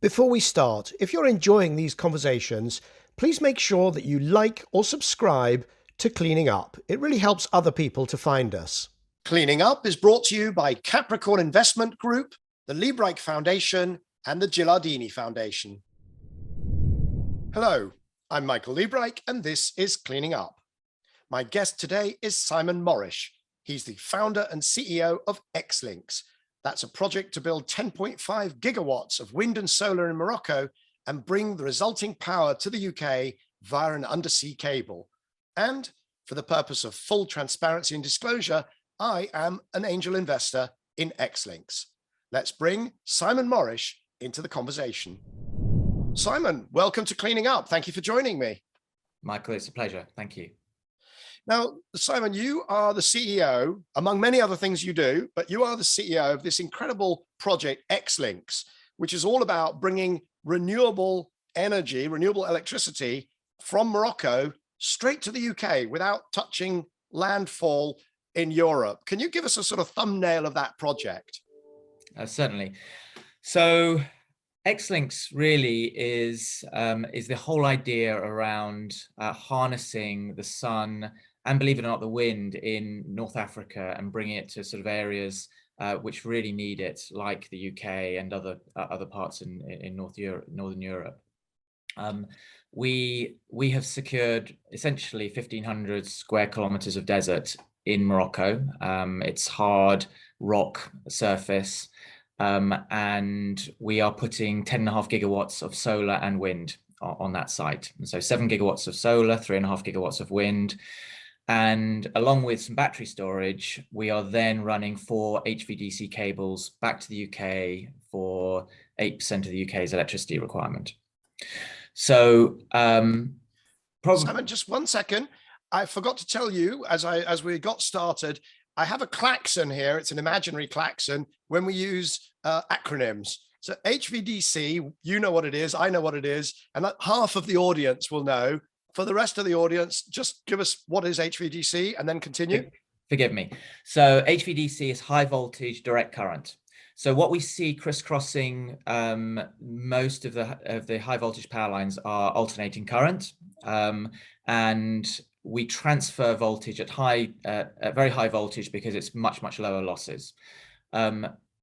Before we start, if you're enjoying these conversations, please make sure that you like or subscribe to Cleaning Up. It really helps other people to find us. Cleaning Up is brought to you by Capricorn Investment Group, the Liebreich Foundation, and the Gilardini Foundation. Hello, I'm Michael Liebreich, and this is Cleaning Up. My guest today is Simon Morrish. He's the founder and CEO of Xlinks. That's a project to build 10.5 gigawatts of wind and solar in Morocco and bring the resulting power to the UK via an undersea cable. And for the purpose of full transparency and disclosure, I am an angel investor in Xlinks. Let's bring Simon Morrish into the conversation. Simon, welcome to Cleaning Up. Thank you for joining me. Michael, it's a pleasure. Thank you. Now, Simon, you are the CEO, among many other things you do, but you are the CEO of this incredible project, Xlinks, which is all about bringing renewable energy, renewable electricity from Morocco straight to the UK without touching landfall in Europe. Can you give us a sort of thumbnail of that project? Certainly. So Xlinks really is the whole idea around harnessing the sun and, believe it or not, the wind in North Africa and bringing it to sort of areas which really need it, like the UK and other parts in Northern Europe. We have secured essentially 1,500 square kilometers of desert in Morocco. It's hard rock surface, and we are putting 10.5 gigawatts of solar and wind on that site. And so 7 gigawatts of solar, 3.5 gigawatts of wind. And along with some battery storage, we are then running 4 HVDC cables back to the UK for 8% of the UK's electricity requirement. So, Simon, just 1 second. I forgot to tell you, as we got started, I have a klaxon here. It's an imaginary klaxon when we use acronyms. So HVDC, you know what it is, I know what it is, and half of the audience will know. For the rest of the audience, just give us what is HVDC and then continue. Forgive me. So HVDC is high voltage direct current. So what we see crisscrossing most of the high voltage power lines are alternating current, and we transfer voltage at very high voltage because it's much lower losses.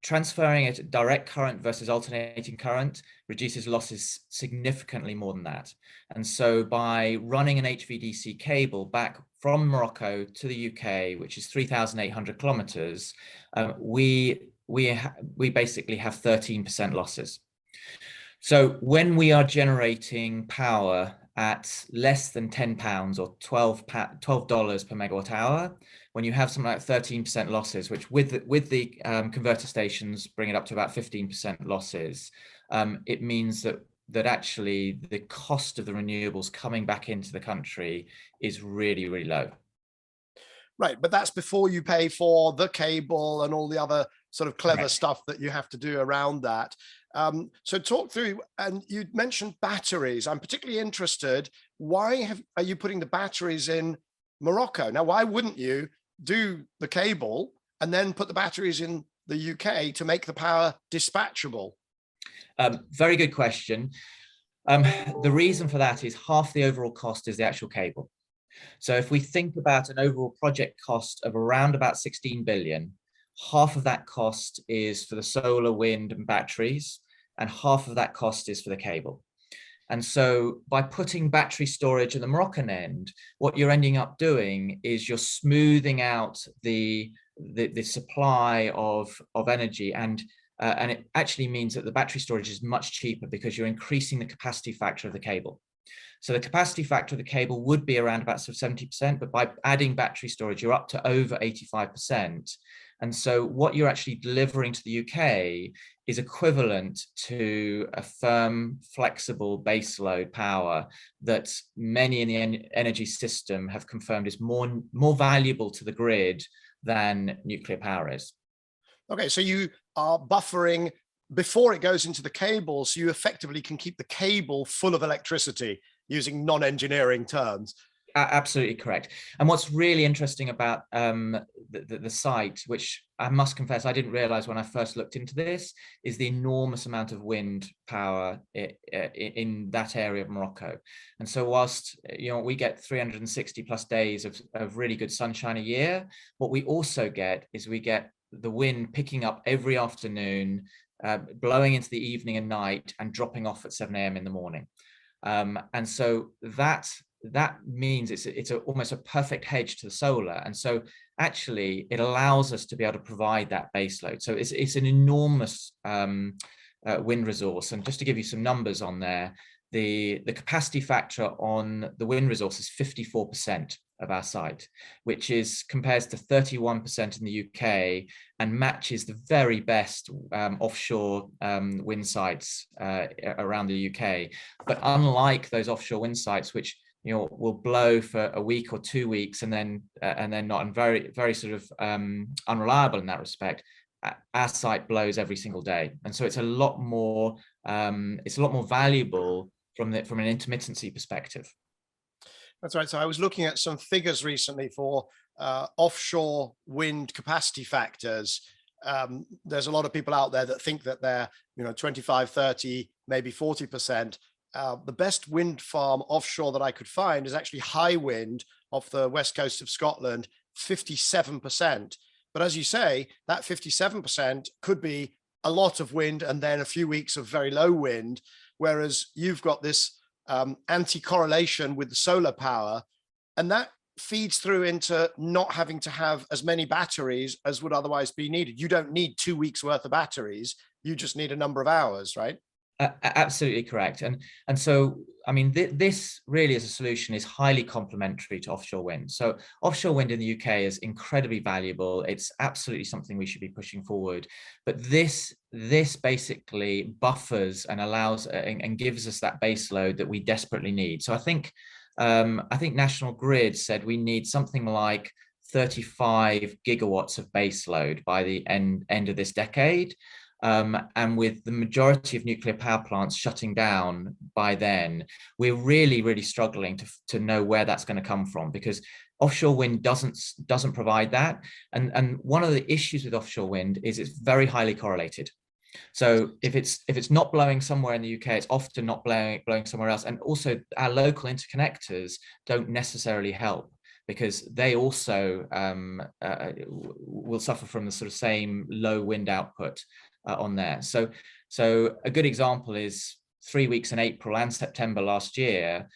Transferring it direct current versus alternating current reduces losses significantly more than that. And so by running an HVDC cable back from Morocco to the UK, which is 3,800 kilometers, we basically have 13% losses. So when we are generating power at less than £10 or $12 per megawatt hour, when you have something like 13% losses, which with the converter stations bring it up to about 15% losses, it means that actually the cost of the renewables coming back into the country is really low. Right, but that's before you pay for the cable and all the other sort of clever stuff that you have to do around that. So talk through, and you mentioned batteries. I'm particularly interested, why are you putting the batteries in Morocco? Now, why wouldn't you do the cable and then put the batteries in the UK to make the power dispatchable? Very good question. The reason for that is half the overall cost is the actual cable. So if we think about an overall project cost of around about 16 billion, half of that cost is for the solar, wind and batteries, and half of that cost is for the cable. And so by putting battery storage at the Moroccan end, what you're ending up doing is you're smoothing out the supply of energy, and it actually means that the battery storage is much cheaper because you're increasing the capacity factor of the cable. So the capacity factor of the cable would be around about 70%, but by adding battery storage, you're up to over 85%. And so what you're actually delivering to the UK is equivalent to a firm, flexible baseload power that many in the energy system have confirmed is more valuable to the grid than nuclear power is. Okay, so you are buffering before it goes into the cable, so you effectively can keep the cable full of electricity using non-engineering terms. Absolutely correct. And what's really interesting about the site, which I must confess I didn't realize when I first looked into this, is the enormous amount of wind power in that area of Morocco. And so whilst we get 360 plus days of really good sunshine a year, what we also get is we get the wind picking up every afternoon, blowing into the evening and night, and dropping off at 7 a.m. in the morning. And so that means it's almost a perfect hedge to the solar. And so actually it allows us to be able to provide that base load. So it's an enormous wind resource. And just to give you some numbers on there, the capacity factor on the wind resource is 54% of our site, which compares to 31% in the UK and matches the very best offshore wind sites around the UK. But unlike those offshore wind sites, which will blow for a week or 2 weeks and then not, and very, very sort of unreliable in that respect, our site blows every single day. And so it's a lot more valuable from an intermittency perspective. That's right. So I was looking at some figures recently for offshore wind capacity factors. There's a lot of people out there that think that they're 25, 30, maybe 40%. The best wind farm offshore that I could find is actually high wind off the west coast of Scotland, 57%. But as you say, that 57% could be a lot of wind and then a few weeks of very low wind, whereas you've got this anti-correlation with the solar power, and that feeds through into not having to have as many batteries as would otherwise be needed. You don't need 2 weeks worth of batteries. You just need a number of hours, right? Absolutely correct. And so, I mean, this really as a solution is highly complementary to offshore wind. So offshore wind in the UK is incredibly valuable. It's absolutely something we should be pushing forward. But this basically buffers and allows and gives us that base load that we desperately need. So I think National Grid said we need something like 35 gigawatts of base load by the end of this decade. And with the majority of nuclear power plants shutting down by then, we're really, really struggling to know where that's going to come from, because offshore wind doesn't provide that. And one of the issues with offshore wind is it's very highly correlated. So if it's not blowing somewhere in the UK, it's often not blowing somewhere else. And also our local interconnectors don't necessarily help, because they also will suffer from the sort of same low wind output on there. So a good example is 3 weeks in April and September last year,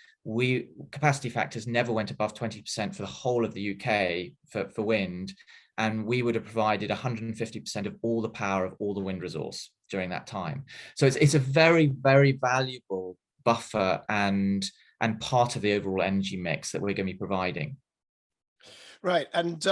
capacity factors never went above 20% for the whole of the UK for wind, and we would have provided 150% of all the power of all the wind resource during that time. So it's a very, very valuable buffer and part of the overall energy mix that we're going to be providing. Right. And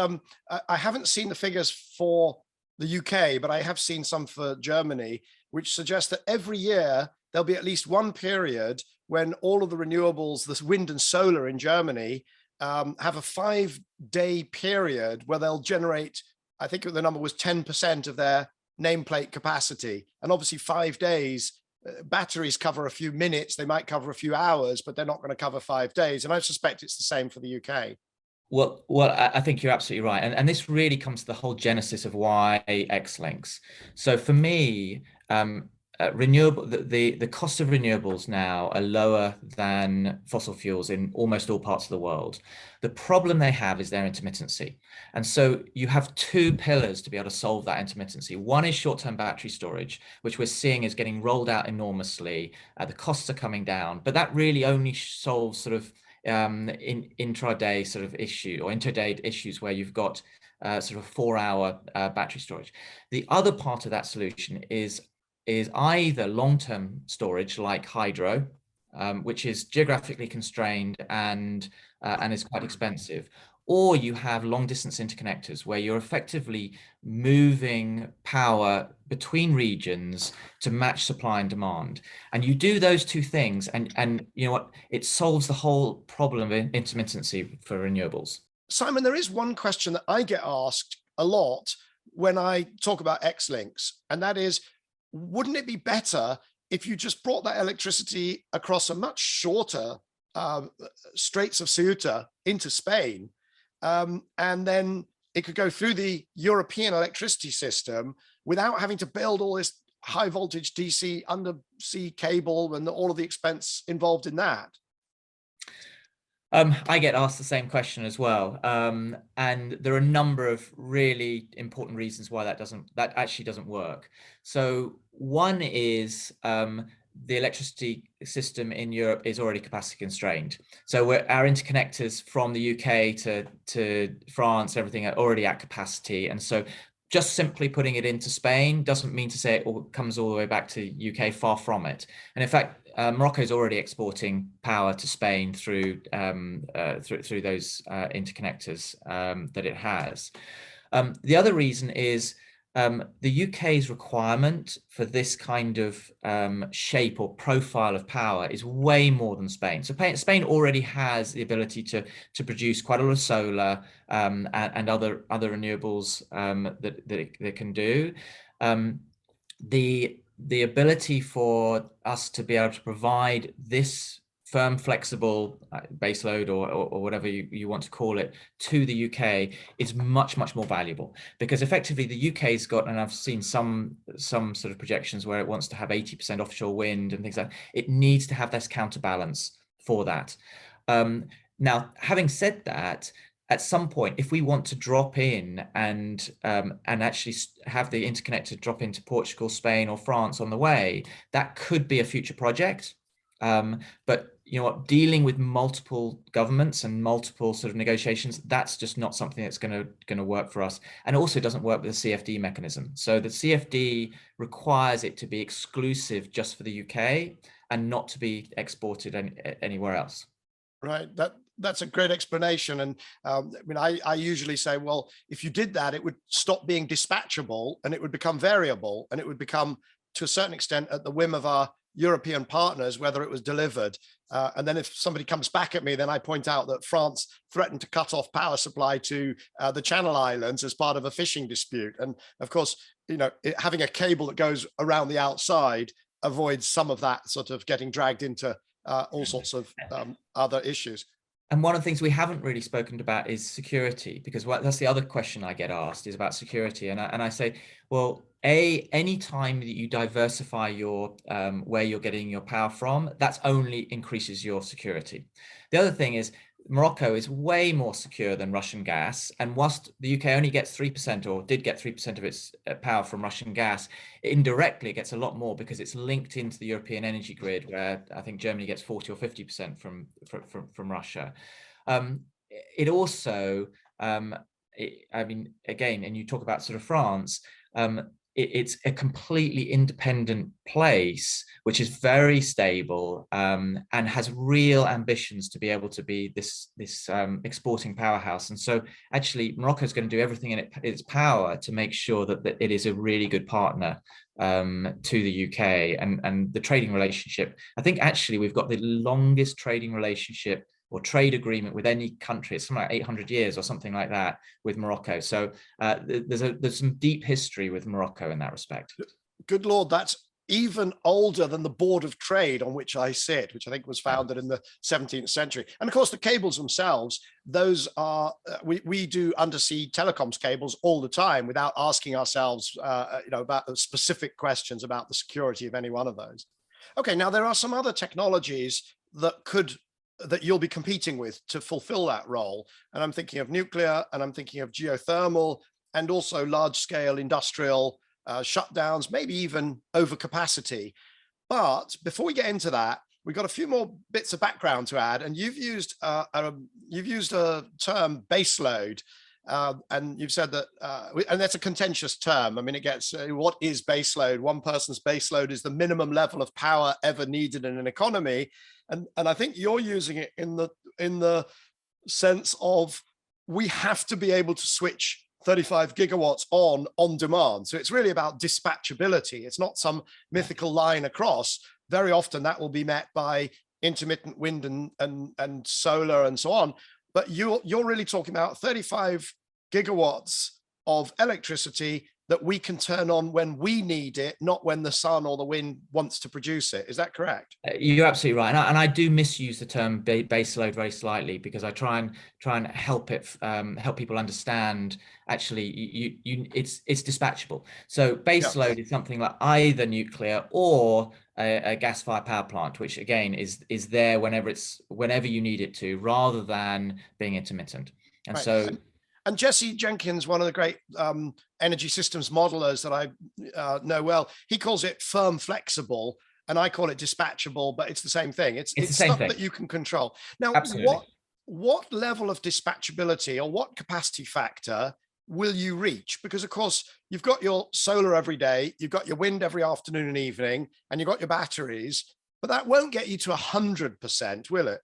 I haven't seen the figures for the UK, but I have seen some for Germany, which suggests that every year there'll be at least one period when all of the renewables, this wind and solar in Germany, have a 5-day period where they'll generate, I think the number was 10% of their nameplate capacity. And obviously 5 days, batteries cover a few minutes, they might cover a few hours, but they're not going to cover 5 days. And I suspect it's the same for the UK. Well, I think you're absolutely right. And this really comes to the whole genesis of why Xlinks. So for me, the cost of renewables now are lower than fossil fuels in almost all parts of the world. The problem they have is their intermittency. And so you have two pillars to be able to solve that intermittency. One is short-term battery storage, which we're seeing is getting rolled out enormously. The costs are coming down, but that really only solves sort of in intraday sort of issue or interday issues where you've got sort of 4-hour battery storage. The other part of that solution is either long-term storage like hydro, which is geographically constrained and is quite expensive, or you have long-distance interconnectors where you're effectively moving power between regions to match supply and demand. And you do those two things, and you know what? It solves the whole problem of intermittency for renewables. Simon, there is one question that I get asked a lot when I talk about Xlinks, and that is, wouldn't it be better if you just brought that electricity across a much shorter Straits of Ceuta into Spain, and then it could go through the European electricity system without having to build all this high voltage DC undersea cable and all of the expense involved in that? I get asked the same question as well, and there are a number of really important reasons why that actually doesn't work. So one is the electricity system in Europe is already capacity constrained. So our interconnectors from the UK to France, everything are already at capacity, and so just simply putting it into Spain doesn't mean to say it all comes all the way back to UK. Far from it. And in fact, Morocco is already exporting power to Spain through those interconnectors that it has. The other reason is the UK's requirement for this kind of shape or profile of power is way more than Spain. So Spain already has the ability to produce quite a lot of solar and other renewables that it can do. The ability for us to be able to provide this firm, flexible baseload or whatever you want to call it to the UK is much more valuable, because effectively the UK's got, and I've seen some sort of projections where it wants to have 80% offshore wind and things like that. It needs to have this counterbalance for that. Now, having said that, at some point, if we want to drop in and actually have the interconnector drop into Portugal, Spain, or France on the way, that could be a future project. But you know what, dealing with multiple governments and multiple sort of negotiations, that's just not something that's going to work for us. And it also doesn't work with the CFD mechanism. So the CFD requires it to be exclusive just for the UK and not to be exported anywhere else. Right. That's a great explanation. And I mean, I usually say, well, if you did that, it would stop being dispatchable and it would become variable, and it would become, to a certain extent, at the whim of our European partners, whether it was delivered. And then if somebody comes back at me, then I point out that France threatened to cut off power supply to the Channel Islands as part of a fishing dispute. And of course, you know, having a cable that goes around the outside avoids some of that sort of getting dragged into all sorts of other issues. And one of the things we haven't really spoken about is security, because that's the other question I get asked is about security. And I say, well, any time that you diversify your where you're getting your power from, that only increases your security. The other thing is Morocco is way more secure than Russian gas. And whilst the UK only gets 3% or did get 3% of its power from Russian gas, indirectly it gets a lot more because it's linked into the European energy grid, where I think Germany gets 40 or 50% from Russia. It also, I mean, again, and you talk about sort of France, it's a completely independent place, which is very stable and has real ambitions to be able to be this exporting powerhouse. And so actually Morocco is going to do everything in its power to make sure that it is a really good partner to the UK and the trading relationship. I think actually we've got the longest trading relationship or trade agreement with any country. It's something like 800 years or something like that with Morocco. So there's some deep history with Morocco in that respect. Good Lord, that's even older than the Board of Trade on which I sit, which I think was founded in the 17th century. And of course, the cables themselves, those are, we do undersea telecoms cables all the time without asking ourselves, you know, about specific questions about the security of any one of those. Okay, now there are some other technologies that you'll be competing with to fulfill that role. And I'm thinking of nuclear, and I'm thinking of geothermal, and also large-scale industrial shutdowns, maybe even overcapacity. But before we get into that, we've got a few more bits of background to add. And you've used a term, baseload, and you've said that, and that's a contentious term. I mean, it gets, what is baseload? One person's baseload is the minimum level of power ever needed in an economy. And I think you're using it in the sense of we have to be able to switch 35 gigawatts on demand. So it's really about dispatchability. It's not some mythical line across. Very often that will be met by intermittent wind and solar and so on. But you're really talking about 35 gigawatts of electricity that we can turn on when we need it, not when the sun or the wind wants to produce it. Is that correct? You're absolutely right, and I do misuse the term baseload very slightly, because I try and help people understand. Actually, it's dispatchable. So baseload is something like either nuclear or a gas-fired power plant, which again is there whenever you need it to, rather than being intermittent. And right. so. And Jesse Jenkins, one of the great energy systems modelers that I know well, he calls it firm flexible, and I call it dispatchable, but it's the same thing. It's stuff that you can control. Now, absolutely. What level of dispatchability or what capacity factor will you reach? Because of course, you've got your solar every day, you've got your wind every afternoon and evening, and you've got your batteries, but that won't get you to 100%, will it?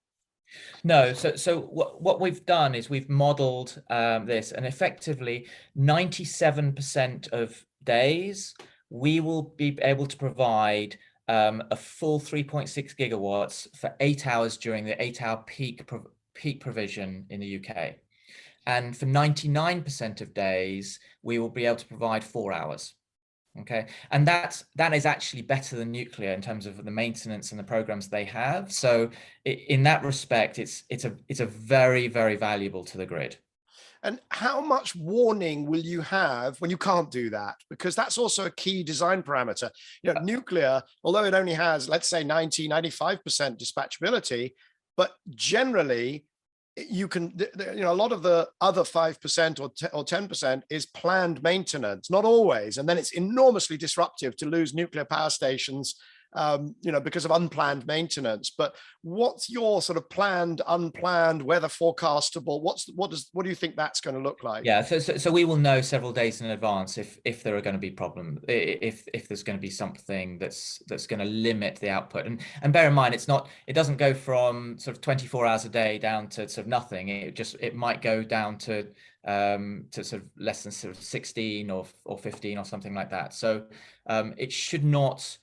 No, so what we've done is we've modeled this, and effectively 97% of days we will be able to provide a full 3.6 gigawatts for 8 hours during the 8-hour peak provision in the UK. And for 99% of days, we will be able to provide 4 hours. Okay, and that is actually better than nuclear in terms of the maintenance and the programs they have. So in that respect, it's a very, very valuable to the grid. And how much warning will you have when you can't do that? Because that's also a key design parameter. You know, nuclear, although it only has, let's say 95% dispatchability, but generally you can, a lot of the other 5% or 10% is planned maintenance, not always. And then it's enormously disruptive to lose nuclear power stations, because of unplanned maintenance. But what's your sort of planned, unplanned, weather forecastable? What do you think that's going to look like? Yeah, so we will know several days in advance if there are going to be problems, if there's going to be something that's going to limit the output. And bear in mind, it doesn't go from sort of 24 hours a day down to sort of nothing. It might go down to sort of less than sort of 16 or 15 or something like that. So it should not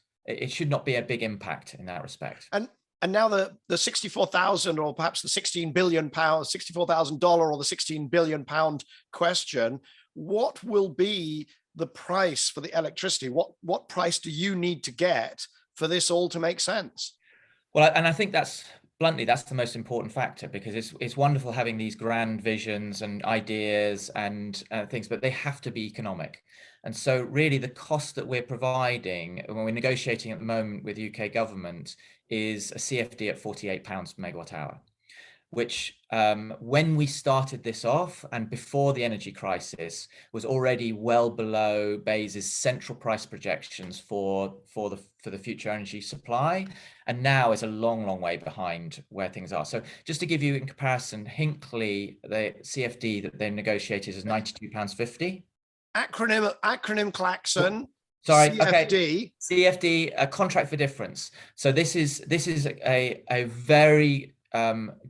be a big impact in that respect. And now the 64,000 or perhaps the 16 billion pounds, $64,000 or the 16 billion pound question, what will be the price for the electricity? What price do you need to get for this all to make sense? Well, and I think that's the most important factor, because it's wonderful having these grand visions and ideas and things, but they have to be economic. And so really the cost that we're providing when we're negotiating at the moment with UK government is a CFD at £48 per megawatt hour, which when we started this off and before the energy crisis was already well below BEIS's central price projections for the future energy supply, and now is a long way behind where things are. So just to give you in comparison, Hinkley, the CFD that they negotiated is £92.50. Acronym klaxon. Sorry, CFD. Okay. CFD, a contract for difference. So this is a very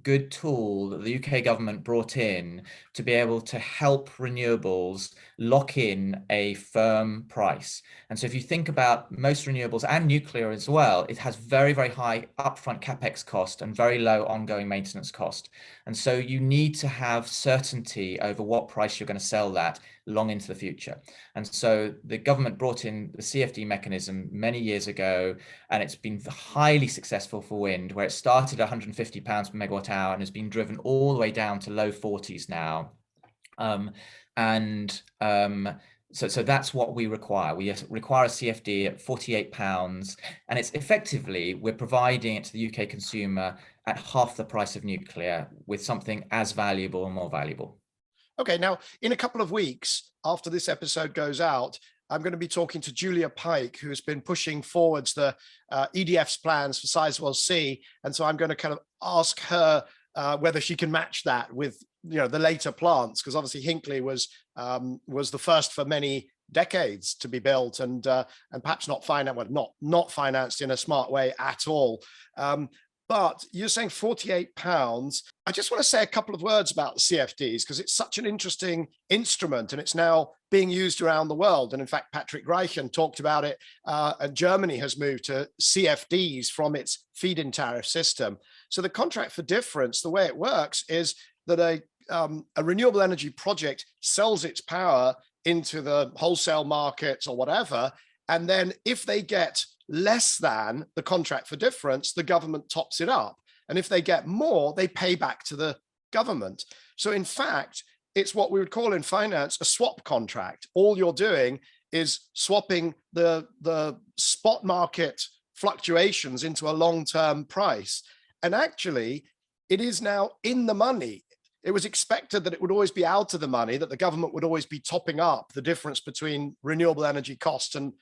good tool that the UK government brought in to be able to help renewables lock in a firm price. And so if you think about most renewables and nuclear as well, it has very, very high upfront capex cost and very low ongoing maintenance cost. And so you need to have certainty over what price you're going to sell that long into the future. And so the government brought in the CFD mechanism many years ago, and it's been highly successful for wind, where it started at £150 per megawatt hour and has been driven all the way down to low 40s now. So that's what we require. We require a CFD at £48, and it's effectively, we're providing it to the UK consumer at half the price of nuclear with something as valuable and more valuable. Okay, now in a couple of weeks after this episode goes out, I'm going to be talking to Julia Pike, who has been pushing forwards the EDF's plans for Sizewell C. And so I'm going to kind of ask her whether she can match that with the later plants, because obviously Hinkley was the first for many decades to be built, and perhaps not financed in a smart way at all. But you're saying £48. I just want to say a couple of words about CFDs, because it's such an interesting instrument and it's now being used around the world. And in fact, Patrick Reichen talked about it, and Germany has moved to CFDs from its feed-in tariff system. So the contract for difference, the way it works is that a renewable energy project sells its power into the wholesale markets or whatever. And then if they get less than the contract for difference, the government tops it up. And if they get more, they pay back to the government. So in fact, it's what we would call in finance a swap contract. All you're doing is swapping the spot market fluctuations into a long-term price. And actually, it is now in the money. It was expected that it would always be out of the money, that the government would always be topping up the difference between renewable energy cost and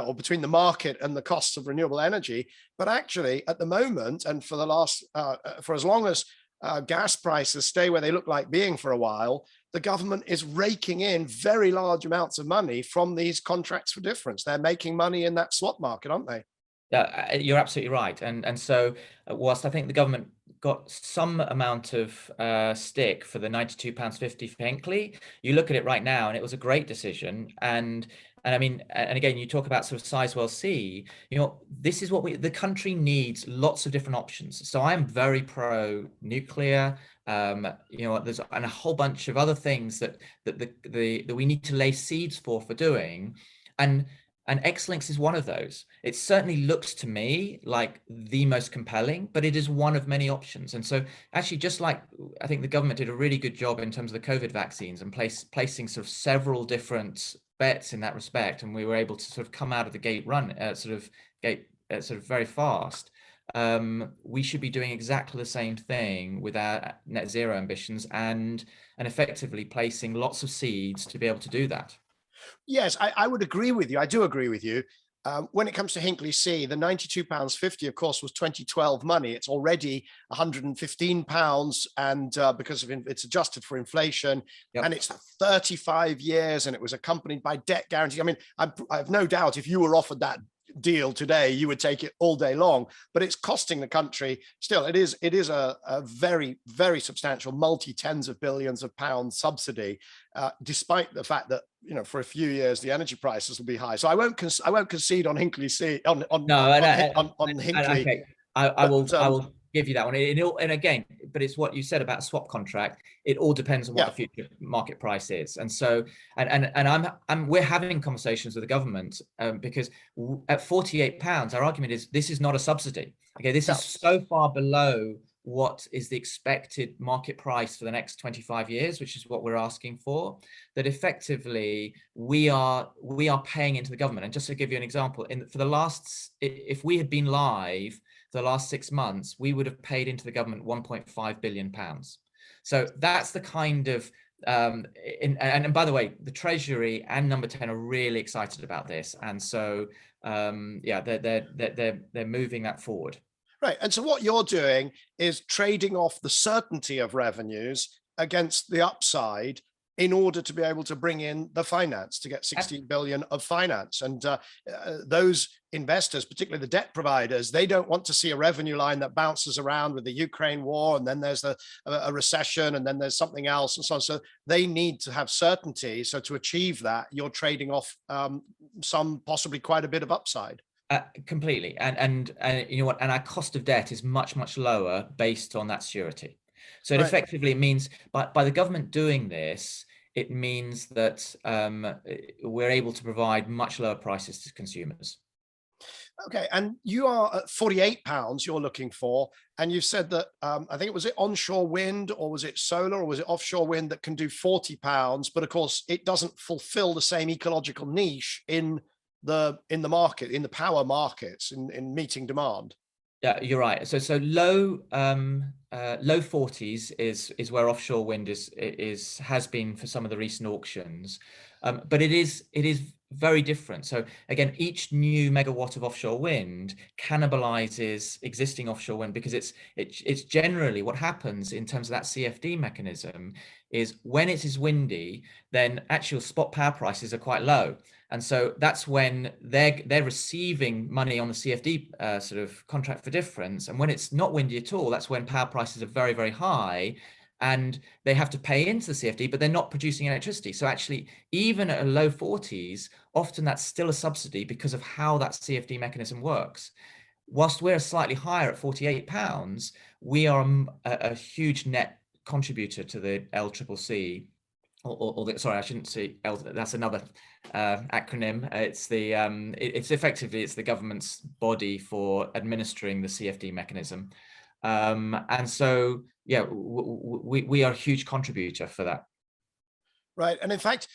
or between the market and the costs of renewable energy. But actually, at the moment, and for the last for as long as gas prices stay where they look like being for a while, the government is raking in very large amounts of money from these contracts for difference. They're making money in that swap market, aren't they? Yeah, you're absolutely right. And so whilst I think the government got some amount of stick for the £92.50 for Hinkley, you look at it right now and it was a great decision. And I mean, and again, you talk about sort of Sizewell C, this is what the country needs, lots of different options. So I'm very pro nuclear, there's and a whole bunch of other things that we need to lay seeds for doing. And Xlinks is one of those. It certainly looks to me like the most compelling, but it is one of many options. And so actually, just like I think the government did a really good job in terms of the COVID vaccines and placing sort of several different bets in that respect. And we were able to sort of come out of the gate very fast. We should be doing exactly the same thing with our net zero ambitions and effectively placing lots of seeds to be able to do that. Yes, I would agree with you. I do agree with you. When it comes to Hinkley C, the £92.50, of course, was 2012 money. It's already £115, and because of it's adjusted for inflation, yep. And it's 35 years, and it was accompanied by debt guarantee. I mean, I have no doubt if you were offered that deal today, you would take it all day long, but it's costing the country still. It is a very, very substantial multi-tens of billions of pounds subsidy, despite the fact that for a few years the energy prices will be high. So I won't concede on Hinkley C on Hinkley. Okay. I will give you that one. And again, but it's what you said about a swap contract. It all depends on what the future market price is. And so, we're having conversations with the government because at £48, our argument is this is not a subsidy. Okay, this is so far below what is the expected market price for the next 25 years, which is what we're asking for, that effectively we are paying into the government. And just to give you an example, if we had been live for the last 6 months, we would have paid into the government £1.5 billion. So that's the kind of, and by the way, the Treasury and Number 10 are really excited about this. And so, they're moving that forward. Right. And so what you're doing is trading off the certainty of revenues against the upside in order to be able to bring in the finance, to get 16 billion of finance. And those investors, particularly the debt providers, they don't want to see a revenue line that bounces around with the Ukraine war, and then there's a recession, and then there's something else, and so on. So they need to have certainty. So to achieve that, you're trading off some possibly quite a bit of upside. Completely. And you know what? And our cost of debt is much lower based on that surety. So it effectively means by the government doing this, it means that we're able to provide much lower prices to consumers. Okay, and you are at £48 you're looking for, and you've said that I think was it onshore wind, or was it solar, or was it offshore wind that can do £40, but of course it doesn't fulfill the same ecological niche in the market, in the power markets, in meeting demand. Yeah, you're right. So low 40s is where offshore wind has been for some of the recent auctions, but it is very different. So again, each new megawatt of offshore wind cannibalizes existing offshore wind, because it's generally what happens in terms of that CFD mechanism is when it is windy, then actual spot power prices are quite low. And so that's when they're receiving money on the CFD sort of contract for difference. And when it's not windy at all, that's when power prices are very, very high, and they have to pay into the CFD, but they're not producing electricity. So actually, even at a low 40s, often that's still a subsidy because of how that CFD mechanism works. Whilst we're slightly higher at £48, we are a huge net contributor to the LCCC. sorry, I shouldn't say. That's another acronym. It's effectively the government's body for administering the CFD mechanism, and so yeah, we are a huge contributor for that. Right. And in fact,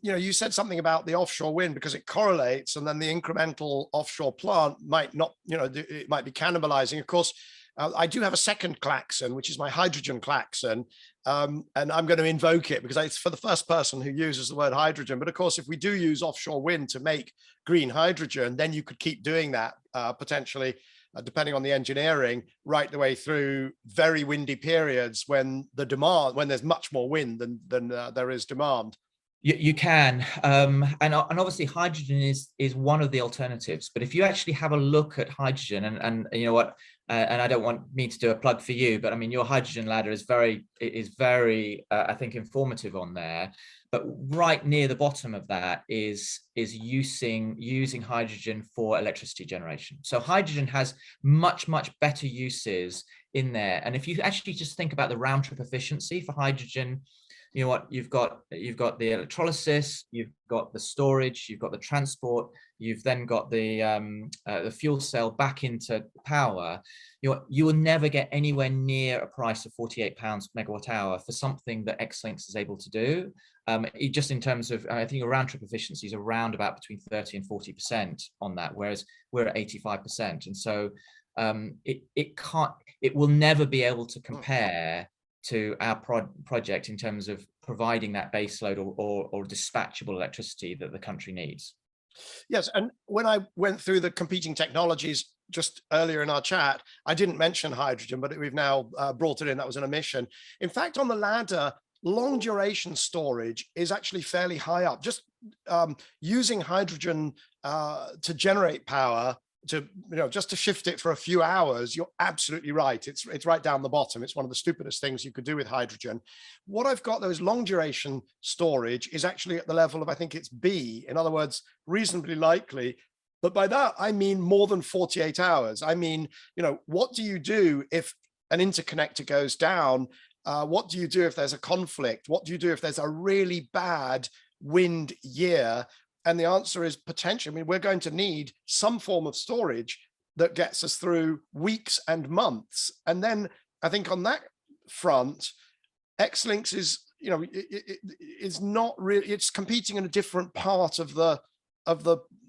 you said something about the offshore wind because it correlates, and then the incremental offshore plant might not, it might be cannibalizing. Of course, I do have a second klaxon, which is my hydrogen klaxon. And I'm going to invoke it because it's for the first person who uses the word hydrogen. But of course, if we do use offshore wind to make green hydrogen, then you could keep doing that potentially, depending on the engineering, right the way through very windy periods when there's much more wind than there is demand. You can, and obviously hydrogen is one of the alternatives. But if you actually have a look at hydrogen, and you know what, and I don't want me to do a plug for you, but I mean your hydrogen ladder is very, I think, informative on there. But right near the bottom of that is using hydrogen for electricity generation. So hydrogen has much better uses in there. And if you actually just think about the round trip efficiency for hydrogen, you know what, you've got the electrolysis, you've got the storage, you've got the transport, you've then got the fuel cell back into power. You will never get anywhere near a price of £48 megawatt hour for something that Xlinks is able to do. Just in terms of, I think a round trip efficiency is around about between 30 and 40% on that, whereas we're at 85%. And so it will never be able to compare to our project in terms of providing that baseload or dispatchable electricity that the country needs. Yes, and when I went through the competing technologies just earlier in our chat, I didn't mention hydrogen, but we've now brought it in. That was an omission. In fact, on the ladder, long duration storage is actually fairly high up. Just using hydrogen to generate power, just to shift it for a few hours, you're absolutely right. It's right down the bottom. It's one of the stupidest things you could do with hydrogen. What I've got, those long duration storage, is actually at the level of, I think it's B, in other words, reasonably likely. But by that, I mean more than 48 hours. I mean, what do you do if an interconnector goes down? What do you do if there's a conflict? What do you do if there's a really bad wind year? And the answer is potentially, I mean, we're going to need some form of storage that gets us through weeks and months. And then I think on that front, Xlinks is, it's not really, it's competing in a different part of the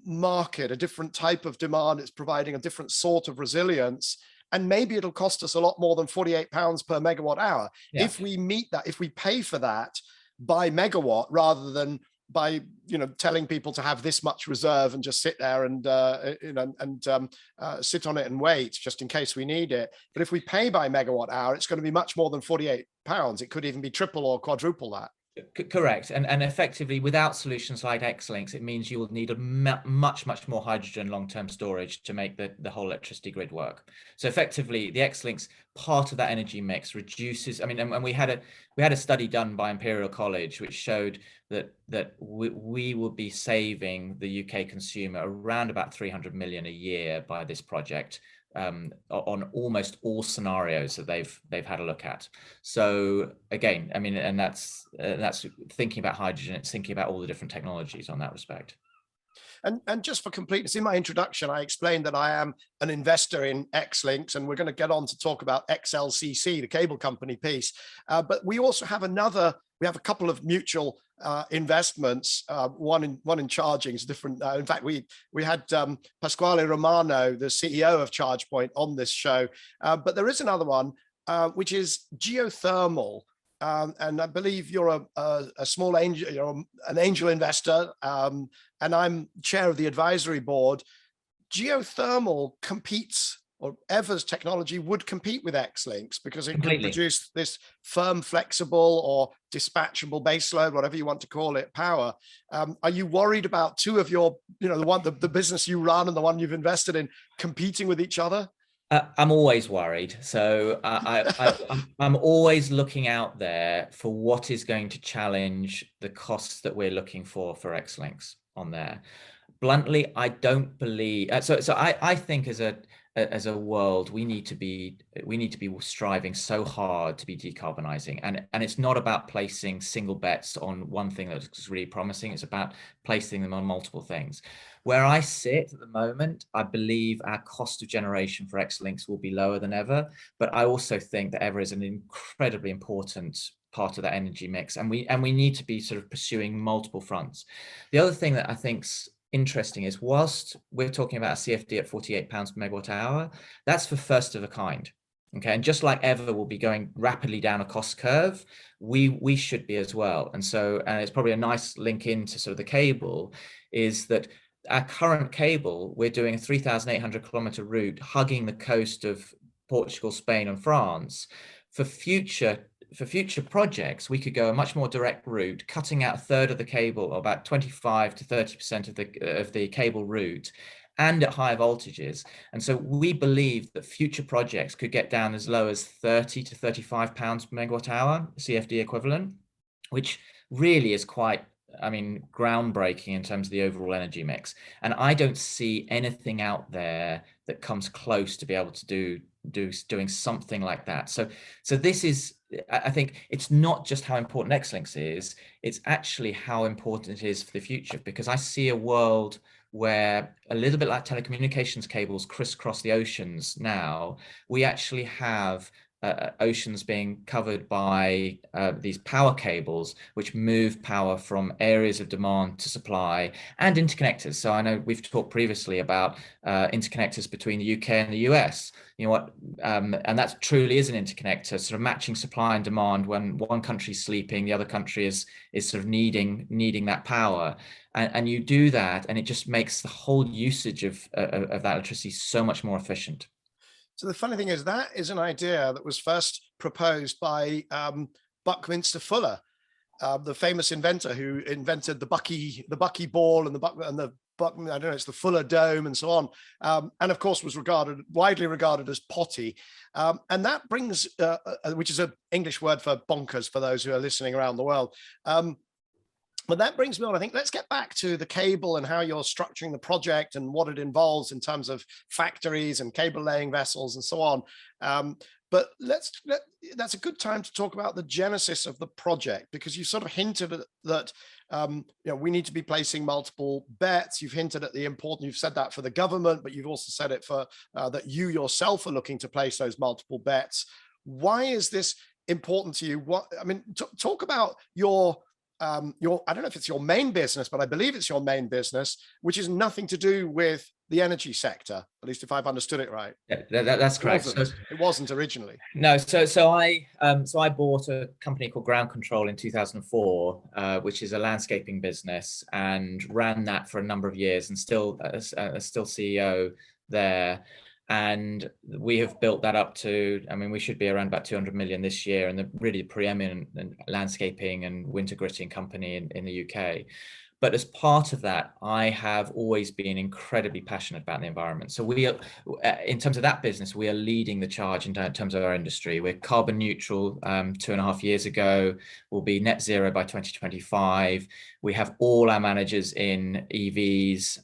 market, a different type of demand. It's providing a different sort of resilience. And maybe it'll cost us a lot more than £48 per megawatt hour. Yeah. If we meet that, if we pay for that by megawatt rather than by telling people to have this much reserve and just sit there and sit on it and wait just in case we need it. But if we pay by megawatt hour, it's going to be much more than £48. It could even be triple or quadruple that. Correct. And effectively, without solutions like Xlinks, it means you will need a much more hydrogen long-term storage to make the whole electricity grid work. So effectively, the Xlinks part of that energy mix reduces. I mean, and we had a study done by Imperial College which showed that we will be saving the UK consumer around about 300 million a year by this project. On almost all scenarios that they've had a look at. So again, I mean, and that's thinking about hydrogen. It's thinking about all the different technologies on that respect. And just for completeness, in my introduction, I explained that I am an investor in Xlinks, and we're going to get on to talk about XLCC, the cable company piece. But we also have we have a couple of mutual investments, one in charging. Is different. In fact, we had Pasquale Romano, the CEO of ChargePoint, on this show. But there is another one, which is geothermal. And I believe you're a small angel, you're an angel investor, and I'm chair of the advisory board. Geothermal competes, or Ever's technology would compete with Xlinks because it can produce this firm, flexible, or dispatchable baseload, whatever you want to call it, power. Are you worried about two of your, the business you run and the one you've invested in competing with each other? I'm always worried. So I'm always looking out there for what is going to challenge the costs that we're looking for Xlinks on there. Bluntly, I don't believe, so I think as as a world, we need to be striving so hard to be decarbonizing, and it's not about placing single bets on one thing that's really promising. It's about placing them on multiple things. Where I sit at the moment, I believe our cost of generation for Xlinks will be lower than ever, but I also think that ever is an incredibly important part of that energy mix, and we need to be sort of pursuing multiple fronts. The other thing that I think's interesting is, whilst we're talking about a CFD at £48 per megawatt hour, that's for first of a kind. Okay, and just like ever will be going rapidly down a cost curve, we should be as well. And so, and it's probably a nice link into sort of the cable, is that our current cable, we're doing a 3,800 kilometer route hugging the coast of Portugal, Spain, and France. For future projects, we could go a much more direct route, cutting out a third of the cable, or about 25 to 30% of the cable route, and at higher voltages. And so we believe that future projects could get down as low as 30 to 35 pounds per megawatt hour, CFD equivalent, which really is quite, I mean, groundbreaking in terms of the overall energy mix. And I don't see anything out there that comes close to be able to doing something like that. So this is, I think it's not just how important Xlinks is, it's actually how important it is for the future, because I see a world where, a little bit like telecommunications cables crisscross the oceans now, we actually have oceans being covered by these power cables, which move power from areas of demand to supply, and interconnectors. So I know we've talked previously about interconnectors between the UK and the US. You know what, and that truly is an interconnector, sort of matching supply and demand. When one country's sleeping, the other country is sort of needing that power, and you do that, and it just makes the whole usage of that electricity so much more efficient. So the funny thing is, that is an idea that was first proposed by Buckminster Fuller, the famous inventor who invented the Bucky ball and the I don't know, it's the Fuller dome and so on, and of course was widely regarded as potty, and that brings, which is an English word for bonkers for those who are listening around the world. But that brings me on, I think, let's get back to the cable and how you're structuring the project and what it involves in terms of factories and cable laying vessels and so on. But that's a good time to talk about the genesis of the project, because you sort of hinted at that you know, we need to be placing multiple bets. You've hinted at the importance, you've said that for the government, but you've also said it for that you yourself are looking to place those multiple bets. Why is this important to you? What, I mean, talk about your I don't know if it's your main business, but I believe it's your main business, which is nothing to do with the energy sector, at least if I've understood it right. Yeah, that's correct. It wasn't originally. No, so I bought a company called Ground Control in 2004, which is a landscaping business, and ran that for a number of years, and still CEO there. And we have built that up to, I mean, we should be around about 200 million this year, and the really preeminent landscaping and winter gritting company in the UK. But as part of that, I have always been incredibly passionate about the environment. So we are, in terms of that business, we are leading the charge in terms of our industry. We're carbon neutral 2.5 years ago. We'll be net zero by 2025. We have all our managers in EVs.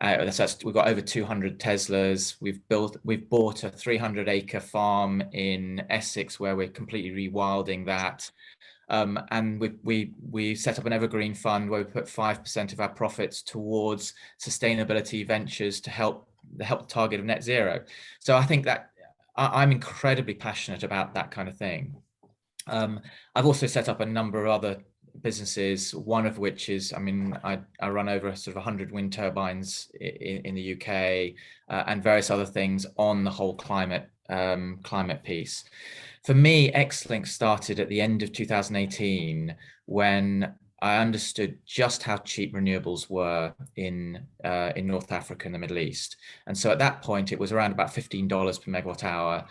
We've got over 200 Teslas. We've bought a 300-acre farm in Essex where we're completely rewilding that. And we set up an evergreen fund where we put 5% of our profits towards sustainability ventures to help the target of net zero. So I think that I'm incredibly passionate about that kind of thing. I've also set up a number of other businesses, one of which is, I mean, I run over sort of 100 wind turbines in the UK, and various other things on the whole climate piece. For me, Xlinks started at the end of 2018, when I understood just how cheap renewables were in North Africa and the Middle East. And so at that point, it was around about $15 per megawatt hour.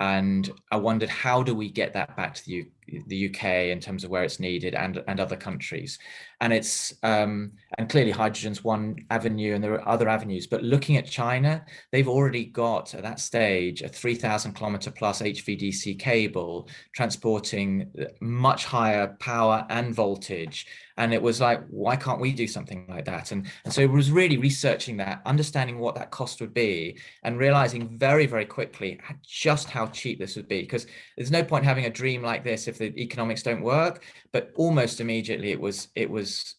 And I wondered, how do we get that back to the UK in terms of where it's needed, and other countries. And it's and clearly hydrogen's one avenue, and there are other avenues. But looking at China, they've already got at that stage a 3,000 kilometer plus HVDC cable transporting much higher power and voltage. And it was like, why can't we do something like that? And so it was really researching that, understanding what that cost would be, and realizing very, very quickly just how cheap this would be. Because there's no point having a dream like this if the economics don't work. But almost immediately it was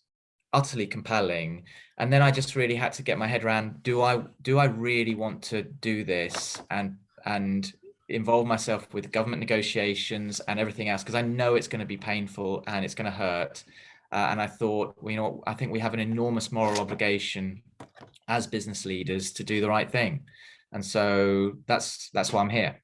utterly compelling. And then I just really had to get my head around, do I really want to do this and involve myself with government negotiations and everything else, because I know it's going to be painful and it's going to hurt. And I thought, well, you know, I think we have an enormous moral obligation as business leaders to do the right thing. And so that's why I'm here.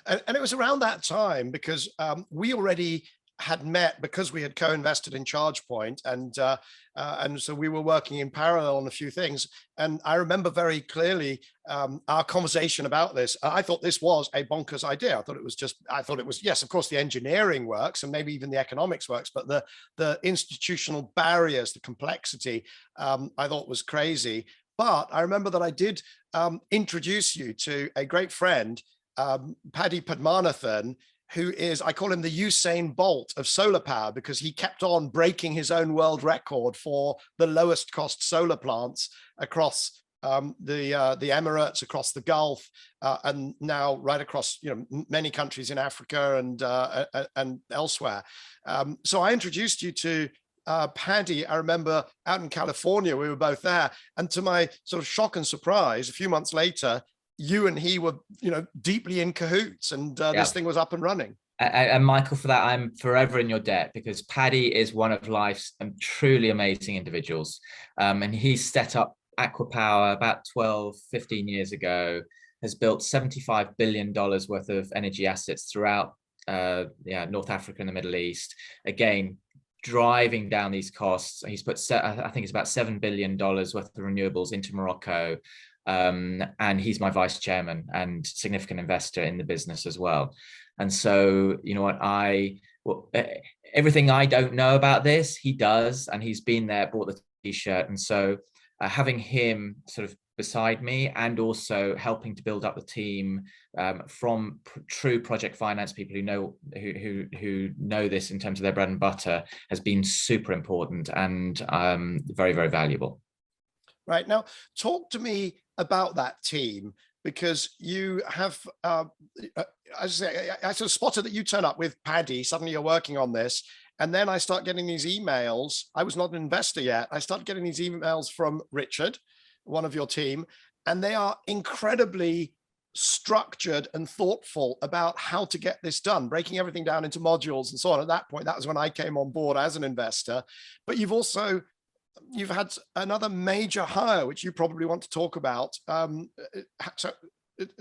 And it was around that time, because we already had met, because we had co-invested in ChargePoint, and so we were working in parallel on a few things. And I remember very clearly our conversation about this. I thought this was a bonkers idea. I thought it was, yes, of course, the engineering works and maybe even the economics works, but the institutional barriers, the complexity, I thought was crazy. But I remember that I did introduce you to a great friend, Paddy Padmanathan, who is, I call him the Usain Bolt of solar power, because he kept on breaking his own world record for the lowest cost solar plants across the Emirates, across the Gulf, and now right across, you know, many countries in Africa and elsewhere. So I introduced you to Paddy. I remember out in California, we were both there, and to my sort of shock and surprise, a few months later, you and he were, you know, deeply in cahoots, and this thing was up and running. And Michael, for that, I'm forever in your debt, because Paddy is one of life's truly amazing individuals. And he set up Aquapower about 12, 15 years ago, has built $75 billion worth of energy assets throughout North Africa and the Middle East. Again, driving down these costs. He's put, I think it's about $7 billion worth of renewables into Morocco. And he's my vice chairman and significant investor in the business as well. And so, you know what, everything I don't know about this, he does, and he's been there, bought the t-shirt. And so having him sort of beside me, and also helping to build up the team from true project finance people who know this in terms of their bread and butter, has been super important and very, very valuable. Right, now, talk to me about that team, because you have, as I say, I sort of spotted that you turn up with Paddy, suddenly you're working on this, and then I start getting these emails. I was not an investor yet. I started getting these emails from Richard, one of your team, and they are incredibly structured and thoughtful about how to get this done, breaking everything down into modules and so on. At that point, that was when I came on board as an investor. But you've had another major hire, which you probably want to talk about. So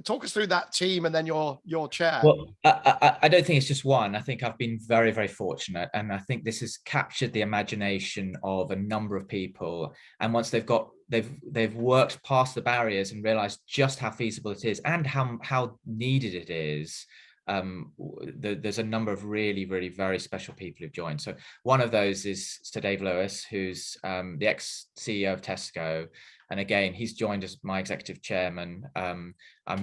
talk us through that team and then your chair. Well, I don't think it's just one. I think I've been very, very fortunate, and I think this has captured the imagination of a number of people. And once they've worked past the barriers and realized just how feasible it is and how needed it is, there's a number of really, really very special people who've joined. So one of those is Sir Dave Lewis, who's the ex-CEO of Tesco. And again, he's joined as my executive chairman. I'm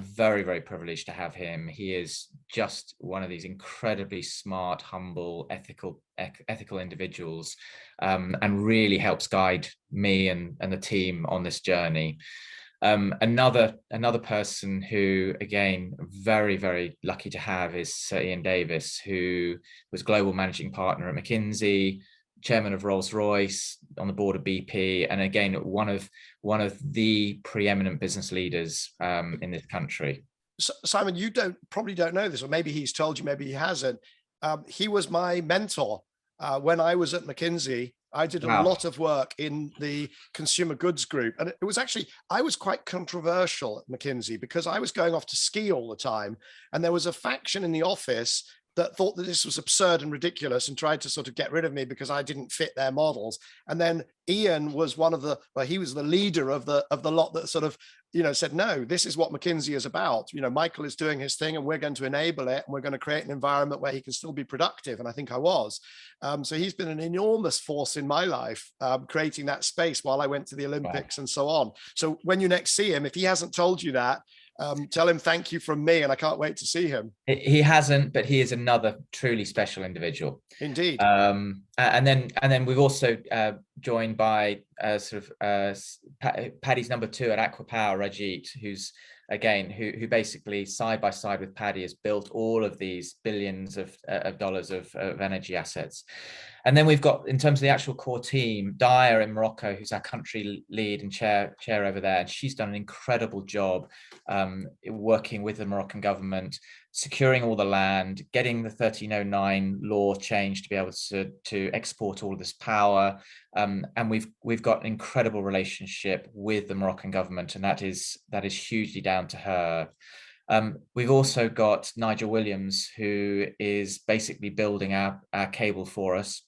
very, very privileged to have him. He is just one of these incredibly smart, humble, ethical individuals, and really helps guide me and the team on this journey. Another person who, again, very, very lucky to have, is Sir Ian Davis, who was global managing partner at McKinsey, chairman of Rolls-Royce, on the board of BP, and again, one of the preeminent business leaders in this country. So, Simon, you probably don't know this, or maybe he's told you, maybe he hasn't. He was my mentor when I was at McKinsey. I did a lot of work in the consumer goods group. And it was actually, I was quite controversial at McKinsey, because I was going off to ski all the time. And there was a faction in the office that thought that this was absurd and ridiculous and tried to sort of get rid of me because I didn't fit their models. And then Ian was one of the, well, he was the leader of the lot that sort of, said, no, this is what McKinsey is about. Michael is doing his thing and we're going to enable it, and we're going to create an environment where he can still be productive. And I think I was. So he's been an enormous force in my life, creating that space while I went to the Olympics and so on. So when you next see him, if he hasn't told you that, tell him thank you from me, and I can't wait to see him. He hasn't, but he is another truly special individual. Indeed. And then we've also joined by Paddy's number 2 at Aqua Power, Rajit, who basically side by side with Paddy has built all of these billions of dollars of energy assets. And then we've got, in terms of the actual core team, Daya in Morocco, who's our country lead and chair over there. And she's done an incredible job working with the Moroccan government, securing all the land, getting the 1309 law changed to be able to export all of this power. And we've got an incredible relationship with the Moroccan government, and that is hugely down to her. We've also got Nigel Williams, who is basically building our cable for us.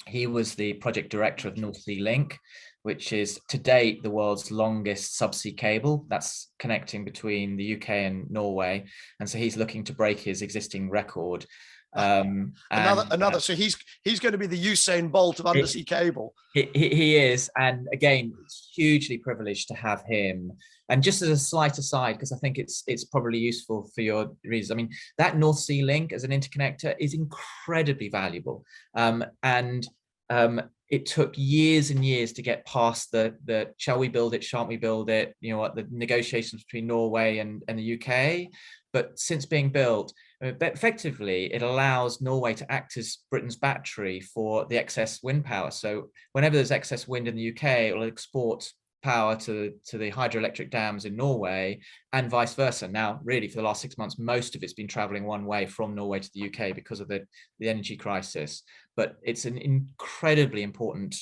He was the project director of North Sea Link, which is to date the world's longest subsea cable that's connecting between the UK and Norway. And so he's looking to break his existing record. Another. So he's going to be the Usain Bolt of undersea cable. He is, and again, it's hugely privileged to have him. And just as a slight aside, because I think it's probably useful for your readers, I mean, that North Sea Link as an interconnector is incredibly valuable, and it took years and years to get past the shall we build it, shan't we build it, the negotiations between Norway and the UK. But since being built, effectively, it allows Norway to act as Britain's battery for the excess wind power. So whenever there's excess wind in the UK, it will export power to the hydroelectric dams in Norway, and vice versa. Now, really, for the last 6 months, most of it's been traveling one way from Norway to the UK because of the energy crisis. But it's an incredibly important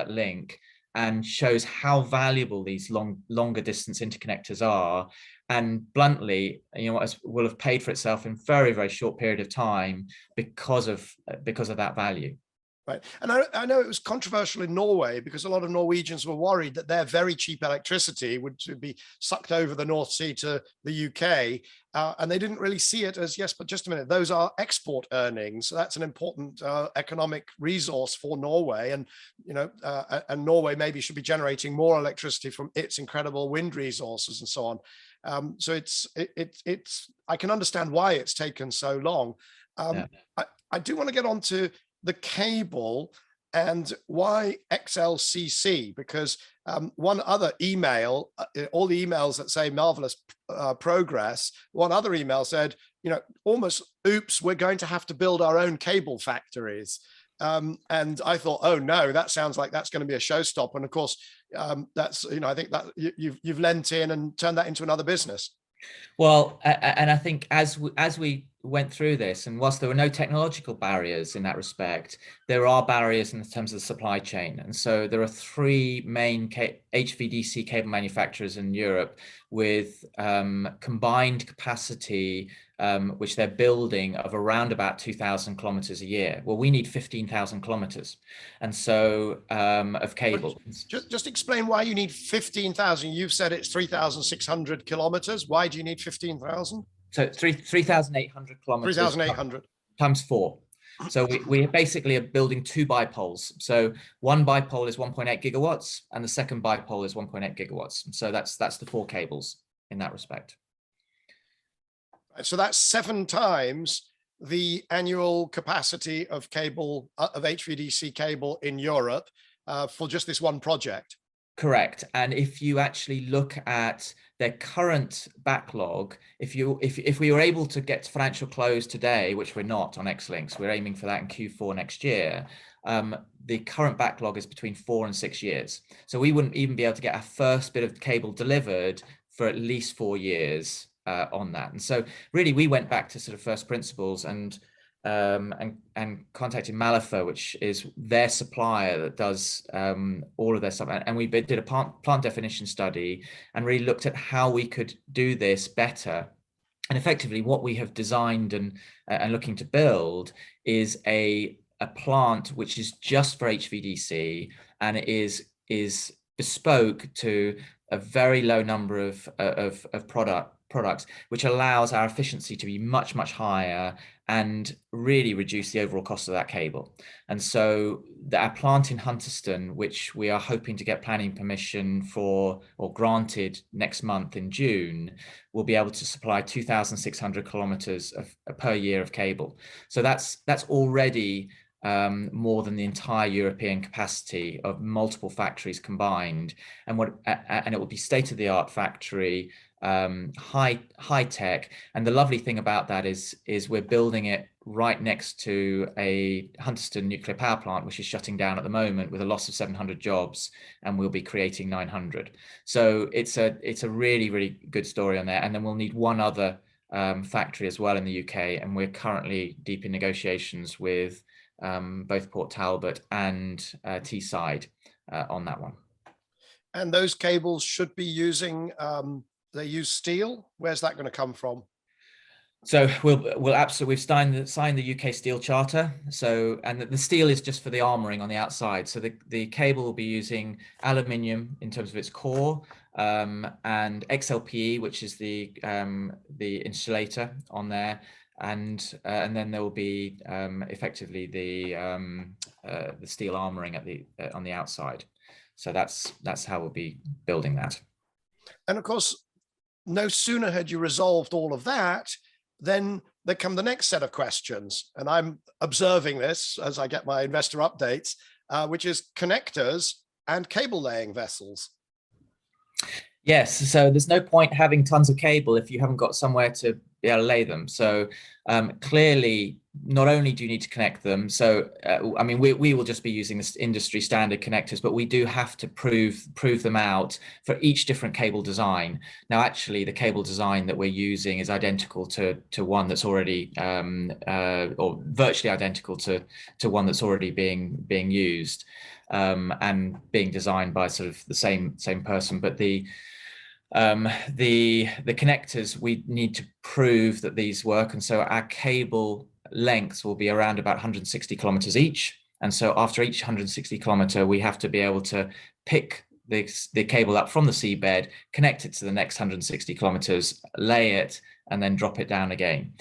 link, and shows how valuable these longer distance interconnectors are. And bluntly, will have paid for itself in very, very short period of time because of that value. Right. And I know it was controversial in Norway because a lot of Norwegians were worried that their very cheap electricity would be sucked over the North Sea to the UK. And they didn't really see it as, yes, but just a minute, those are export earnings. So that's an important economic resource for Norway. And, and Norway maybe should be generating more electricity from its incredible wind resources and so on. So it's I can understand why it's taken so long. I do want to get on to the cable and why XLCC, because one other email, all the emails that say marvelous progress, one other email said, almost, oops, we're going to have to build our own cable factories. And I thought, oh no, that sounds like that's going to be a showstopper. And of course, that's, I think that you've lent in and turned that into another business. Well, and I think as we went through this, and whilst there were no technological barriers in that respect, there are barriers in terms of the supply chain. And so there are 3 main HVDC cable manufacturers in Europe with combined capacity, which they're building, of around about 2,000 kilometers a year. Well, we need 15,000 kilometers, and so of cable. Just explain why you need 15,000. You've said it's 3,600 kilometers. Why do you need 15,000? So 3,800 kilometers. 3,800 times 4. So we basically are building 2 bipoles. So one bipole is 1.8 gigawatts, and the second bipole is 1.8 gigawatts. So that's the 4 cables in that respect. So that's 7 times the annual capacity of cable, of HVDC cable in Europe for just this one project. Correct. And if you actually look at their current backlog, if we were able to get to financial close today, which we're not on Xlinks, we're aiming for that in Q4 next year, the current backlog is between 4 and 6 years. So we wouldn't even be able to get our first bit of cable delivered for at least 4 years on that. And so really we went back to sort of first principles and contacted Malafa, which is their supplier that does all of their stuff. And we did a plant definition study and really looked at how we could do this better And effectively, what we have designed and looking to build is a plant which is just for HVDC, and it is bespoke to a very low number of products, which allows our efficiency to be much, much higher and really reduce the overall cost of that cable. And so our plant in Hunterston, which we are hoping to get planning permission for, or granted next month in June, will be able to supply 2,600 kilometers per year of cable. So that's already more than the entire European capacity of multiple factories combined, and it will be state-of-the-art factory, high tech. And the lovely thing about that is we're building it right next to a Hunterston nuclear power plant, which is shutting down at the moment with a loss of 700 jobs, and we'll be creating 900. So it's a really, really good story on there. And then we'll need one other factory as well in the UK, and we're currently deep in negotiations with both Port Talbot and Teesside on that one. And those cables should be using, they use steel. Where's that going to come from? So we'll absolutely, we've signed the UK Steel Charter. So, and the steel is just for the armoring on the outside. So the cable will be using aluminium in terms of its core, and XLPE, which is the insulator on there, and then there will be effectively the steel armoring at on the outside. So that's how we'll be building that. And of course, no sooner had you resolved all of that, then there come the next set of questions. And I'm observing this as I get my investor updates, which is connectors and cable laying vessels. Yes, so there's no point having tons of cable if you haven't got somewhere to be able to lay them. So clearly, not only do you need to connect them, so I mean, we will just be using this industry standard connectors, but we do have to prove them out for each different cable design. Now, actually, the cable design that we're using is identical to one that's already, or virtually identical to one that's already being used, and being designed by sort of the same person. But the connectors, we need to prove that these work, and so our cable lengths will be around about 160 kilometers each. And so after each 160 kilometer, we have to be able to pick the cable up from the seabed, connect it to the next 160 kilometers, lay it, and then drop it down again.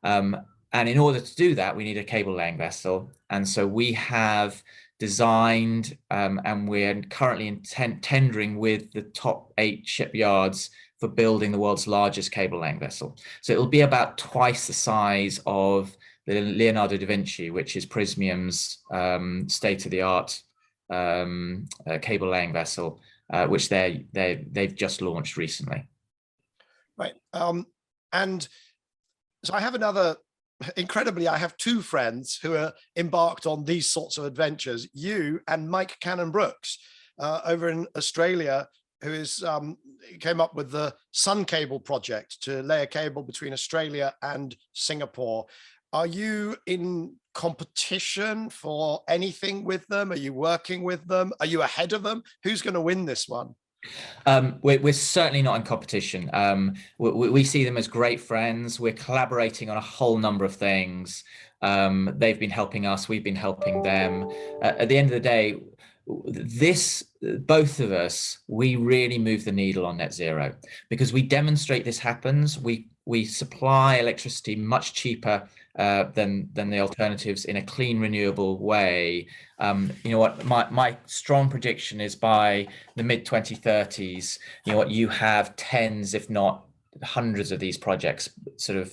And in order to do that, we need a cable laying vessel. And so we have designed, and we're currently tendering with the top 8 shipyards for building the world's largest cable laying vessel. So it'll be about twice the size of the Leonardo da Vinci, which is Prysmian's state-of-the-art cable laying vessel, which they've just launched recently. Right. And so I have another, incredibly, I have 2 friends who are embarked on these sorts of adventures, you and Mike Cannon-Brooks over in Australia, who is came up with the Sun Cable project to lay a cable between Australia and Singapore. Are you in competition for anything with them? Are you working with them? Are you ahead of them? Who's going to win this one? We're certainly not in competition. We see them as great friends. We're collaborating on a whole number of things. They've been helping us. We've been helping them. At the end of the day, both of us, we really move the needle on net zero because we demonstrate this happens. We supply electricity much cheaper than the alternatives in a clean, renewable way. You know what, my strong prediction is by the mid-2030s, you know what, you have tens, if not hundreds of these projects sort of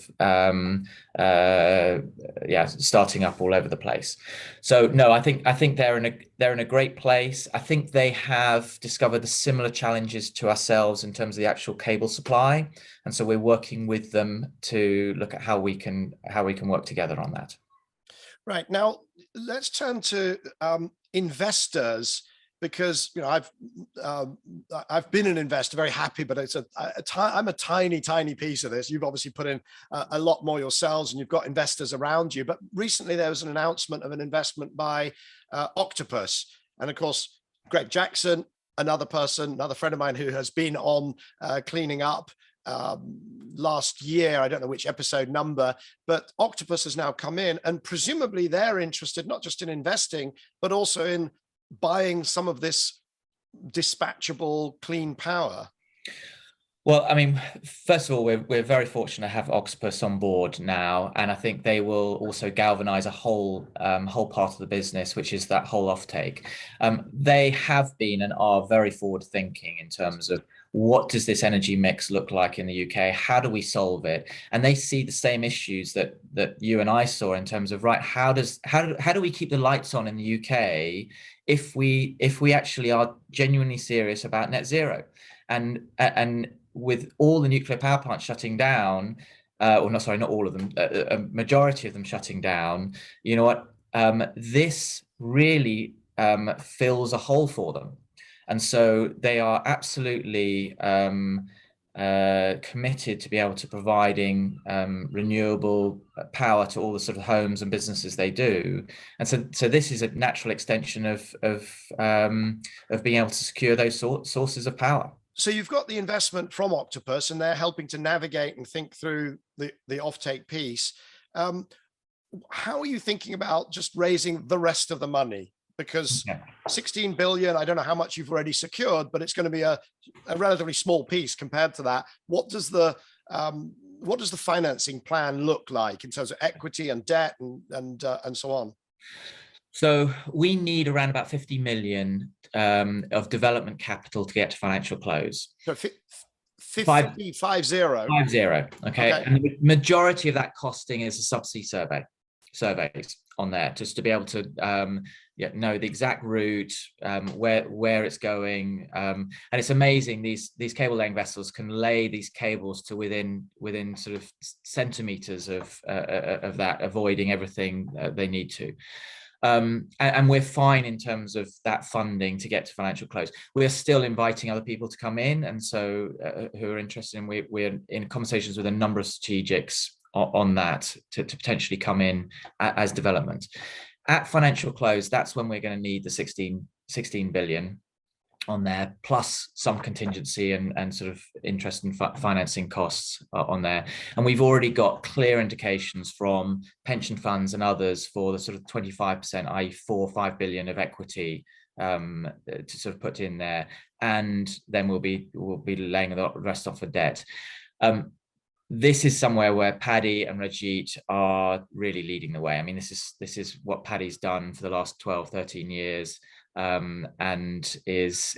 starting up all over the place. So no, I think they're in a great place. I think they have discovered the similar challenges to ourselves in terms of the actual cable supply, and so we're working with them to look at how we can work together on that. Right, now let's turn to investors, because I've been an investor, very happy, but it's I'm a tiny piece of this. You've obviously put in a lot more yourselves, and you've got investors around you. But recently there was an announcement of an investment by Octopus, and of course Greg Jackson, another friend of mine who has been on Cleaning Up, last year. I don't know which episode number, but Octopus has now come in, and presumably they're interested not just in investing, but also in buying some of this dispatchable clean power. Well, I mean, first of all, we're very fortunate to have Octopus on board now, and I think they will also galvanize a whole part of the business, which is that whole offtake. They have been and are very forward thinking in terms of what does this energy mix look like in the UK? How do we solve it? And they see the same issues that you and I saw in terms of, right, how do we keep the lights on in the UK if we actually are genuinely serious about net zero? And with all the nuclear power plants shutting down, or not, sorry, not all of them, a majority of them shutting down, you know what, this really fills a hole for them. And so they are absolutely committed to be able to providing renewable power to all the sort of homes and businesses they do. And so this is a natural extension of being able to secure those sources of power. So you've got the investment from Octopus, and they're helping to navigate and think through the offtake piece. How are you thinking about just raising the rest of the money? Because 16 billion, I don't know how much you've already secured, but it's going to be a relatively small piece compared to that. What does the financing plan look like in terms of equity and debt and so on? So we need around about 50 million of development capital to get to financial close. So 50. Okay. And the majority of that costing is a subsea surveys on there, just to be able to know the exact route, where it's going. And it's amazing, these cable laying vessels can lay these cables to within sort of centimeters of that, avoiding everything they need to. And we're fine in terms of that funding to get to financial close. We're still inviting other people to come in, and so who are interested in, we're in conversations with a number of strategics on that to potentially come in as development. At financial close, that's when we're going to need the 16 billion on there, plus some contingency and sort of interest and financing costs on there. And we've already got clear indications from pension funds and others for the sort of 25%, i.e. 4 or 5 billion of equity to sort of put in there. And then we'll be laying the rest off for debt. This is somewhere where Paddy and Rajit are really leading the way. I mean, this is what Paddy's done for the last 12, 13 years. And he's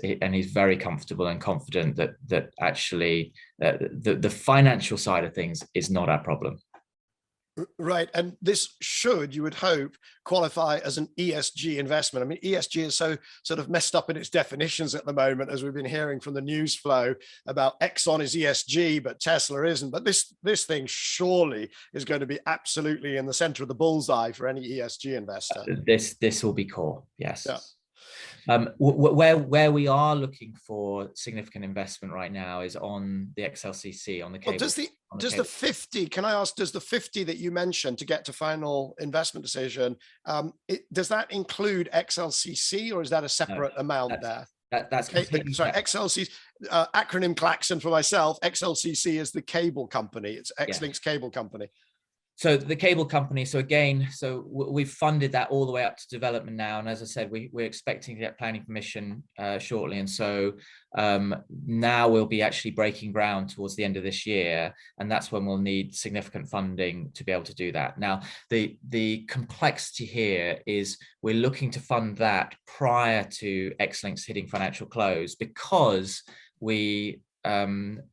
very comfortable and confident that actually the financial side of things is not our problem. Right. And this should, you would hope, qualify as an ESG investment. I mean, ESG is so sort of messed up in its definitions at the moment, as we've been hearing from the news flow about Exxon is ESG, but Tesla isn't. But this thing surely is going to be absolutely in the center of the bullseye for any ESG investor. This will be core, yes. Yeah. Where we are looking for significant investment right now is on the XLCC, on the cable. Well, does the 50, can I ask, does the 50 that you mentioned to get to final investment decision, does that include XLCC, or is that a separate amount there? That's okay, sorry, XLCC, acronym klaxon for myself. XLCC is the cable company. It's Xlinks cable company. So the cable company, so again, we've funded that all the way up to development now. And as I said, we're expecting to get planning permission shortly. And so now we'll be actually breaking ground towards the end of this year. And that's when we'll need significant funding to be able to do that. Now, the complexity here is we're looking to fund that prior to Xlinks hitting financial close, because there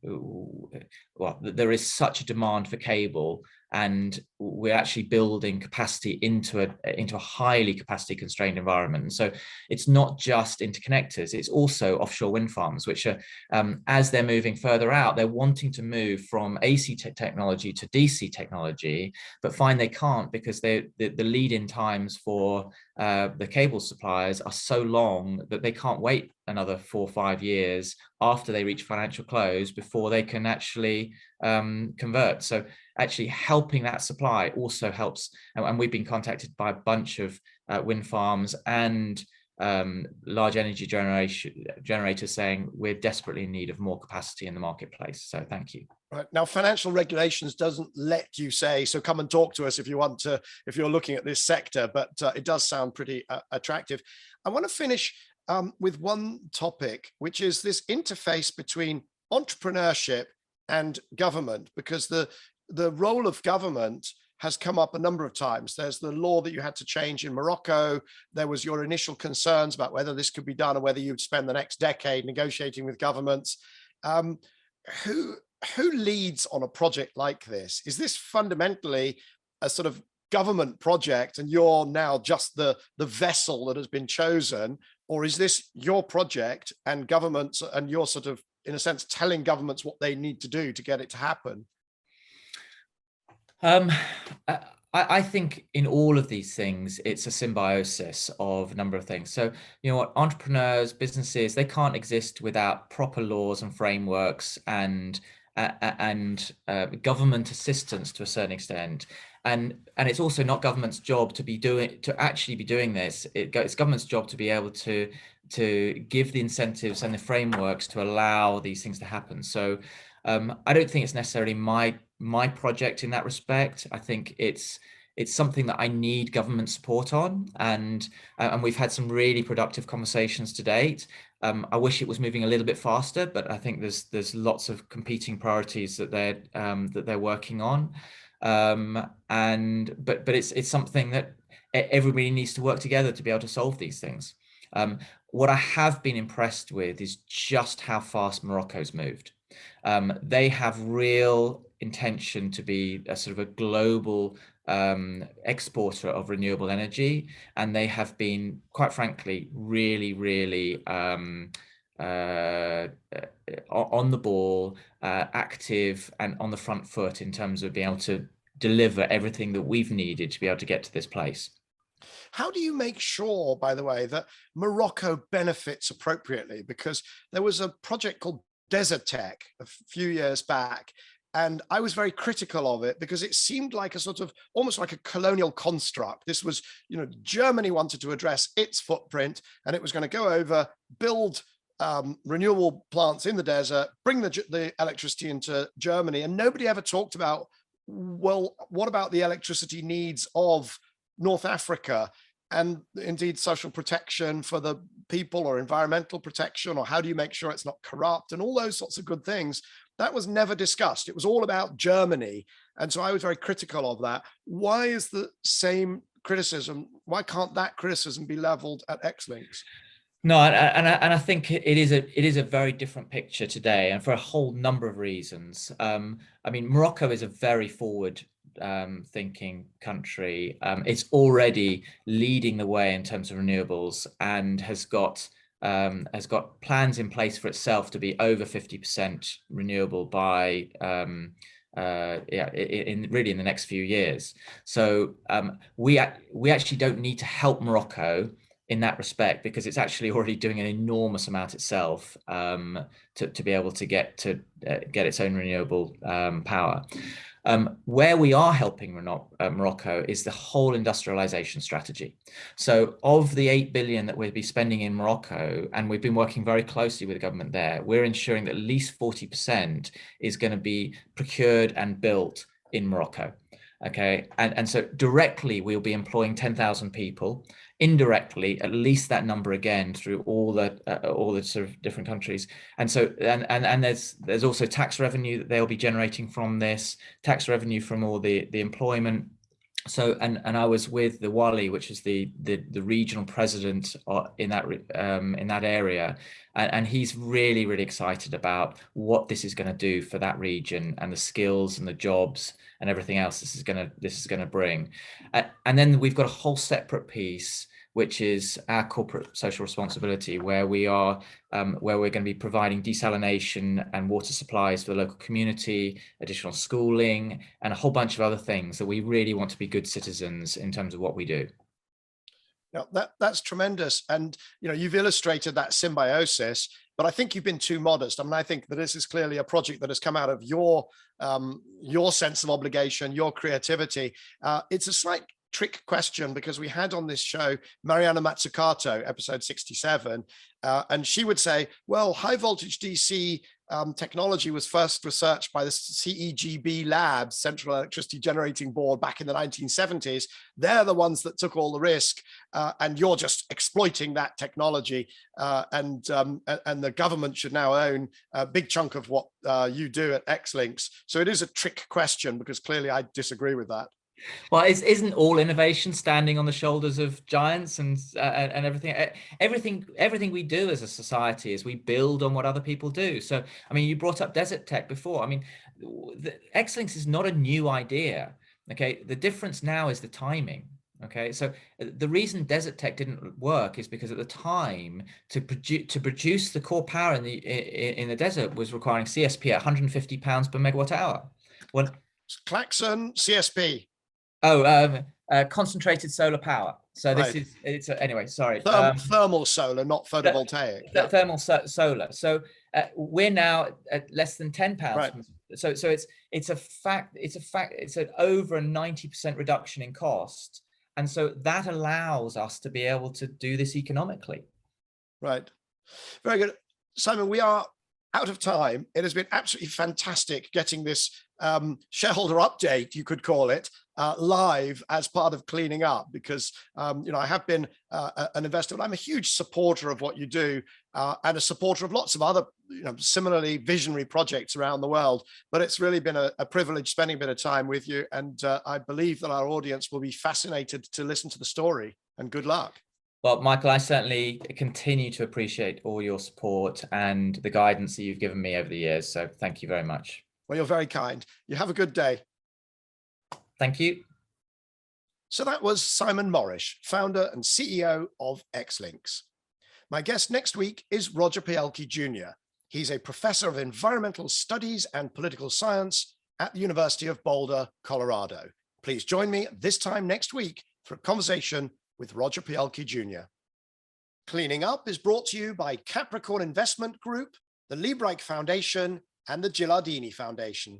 is such a demand for cable, and we're actually building capacity into a highly capacity constrained environment. And so it's not just interconnectors, it's also offshore wind farms, which are, as they're moving further out, they're wanting to move from AC technology to DC technology, but find they can't, because the lead-in times for the cable suppliers are so long that they can't wait another 4 or 5 years after they reach financial close before they can actually convert. So actually helping that supply also helps. And we've been contacted by a bunch of wind farms and large energy generators saying we're desperately in need of more capacity in the marketplace. So thank you. Right. Now, financial regulations doesn't let you say, so come and talk to us if you want to, if you're looking at this sector, but it does sound pretty attractive. I want to finish with one topic, which is this interface between entrepreneurship and government, because the role of government has come up a number of times. There's the law that you had to change in Morocco. There was your initial concerns about whether this could be done or whether you'd spend the next decade negotiating with governments. Who leads on a project like this? Is this fundamentally a sort of government project and you're now just the vessel that has been chosen? Or is this your project and governments, and you're sort of, in a sense, telling governments what they need to do to get it to happen? I think in all of these things, it's a symbiosis of a number of things. So, you know what, entrepreneurs, businesses, they can't exist without proper laws and frameworks and government assistance to a certain extent. And it's also not government's job to actually be doing this. It's government's job to be able to give the incentives and the frameworks to allow these things to happen. So I don't think it's necessarily my project in that respect. I think it's something that I need government support on, and we've had some really productive conversations to date. I wish it was moving a little bit faster, but I think there's lots of competing priorities that they're working on, but it's something that everybody needs to work together to be able to solve these things. What I have been impressed with is just how fast Morocco's moved. They have real intention to be a sort of a global exporter of renewable energy, and they have been, quite frankly, really on the ball, active and on the front foot in terms of being able to deliver everything that we've needed to be able to get to this place. How do you make sure, by the way, that Morocco benefits appropriately? Because there was a project called Desert Tech a few years back, and I was very critical of it because it seemed like a sort of almost like a colonial construct. This was, you know, Germany wanted to address its footprint, and it was going to go over, build renewable plants in the desert, bring the electricity into Germany, and nobody ever talked about, well, what about the electricity needs of North Africa, and indeed social protection for the people, or environmental protection, or how do you make sure it's not corrupt, and all those sorts of good things. That was never discussed. It was all about Germany. And so I was very critical of that. Why is the same criticism? Why can't that criticism be leveled at Xlinks? No, and I think it is a very different picture today, and for a whole number of reasons. I mean, Morocco is a very forward thinking country. It's already leading the way in terms of renewables, and has got plans in place for itself to be over 50% renewable by in the next few years. So we actually don't need to help Morocco in that respect, because it's actually already doing an enormous amount itself to be able to get its own renewable power. Where we are helping Morocco is the whole industrialization strategy. So of the 8 billion that we'll be spending in Morocco, and we've been working very closely with the government there, we're ensuring that at least 40% is going to be procured and built in Morocco. Okay, and so directly we'll be employing 10,000 people. Indirectly, at least that number again through all the sort of different countries. And so and there's also tax revenue that they'll be generating from this, tax revenue from all the employment. So and I was with the Wali, which is the regional president in that area, and he's really excited about what this is going to do for that region, and the skills and the jobs and everything else this is going to bring. And then we've got a whole separate piece, which is our corporate social responsibility, where we're going to be providing desalination and water supplies for the local community, additional schooling, and a whole bunch of other things that we really want to be good citizens in terms of what we do. Now, that's tremendous. And, you know, you've illustrated that symbiosis, but I think you've been too modest. I mean, I think that this is clearly a project that has come out of your sense of obligation, your creativity. It's a slight trick question, because we had on this show Mariana Mazzucato, episode 67, and she would say, well, high voltage DC technology was first researched by the CEGB Labs, Central Electricity Generating Board, back in the 1970s. They're the ones that took all the risk, and you're just exploiting that technology, and the government should now own a big chunk of what you do at Xlinks. So it is a trick question, because clearly I disagree with that. Well, isn't all innovation standing on the shoulders of giants and everything? Everything we do as a society is we build on what other people do. So, I mean, you brought up desert tech before. I mean, the Xlinks is not a new idea. Okay, the difference now is the timing. Okay, so the reason desert tech didn't work is because at the time to produce the core power in the desert was requiring CSP at 150 pounds per megawatt hour. When Klaxon CSP. Concentrated solar power. So this Right. is anyway. Sorry, thermal solar, not photovoltaic. Thermal solar. So we're now at less than £10. Right. So it's a fact. It's an over a 90% reduction in cost, and so that allows us to be able to do this economically. Right. Very good, Simon. We are out of time. It has been absolutely fantastic getting this shareholder update, you could call it, live as part of cleaning up, because I have been an investor, but I'm a huge supporter of what you do, and a supporter of lots of other similarly visionary projects around the world. But it's really been a privilege spending a bit of time with you, and I believe that our audience will be fascinated to listen to the story. And good luck. Well, Michael, I certainly continue to appreciate all your support and the guidance that you've given me over the years. So thank you very much. Well, you're very kind. You have a good day. Thank you. So that was Simon Morrish, founder and CEO of Xlinks. My guest next week is Roger Pielke Jr. He's a professor of environmental studies and political science at the University of Boulder, Colorado. Please join me this time next week for a conversation with Roger Pielke Jr. Cleaning Up is brought to you by Capricorn Investment Group, the Liebreich Foundation, and the Gilardini Foundation.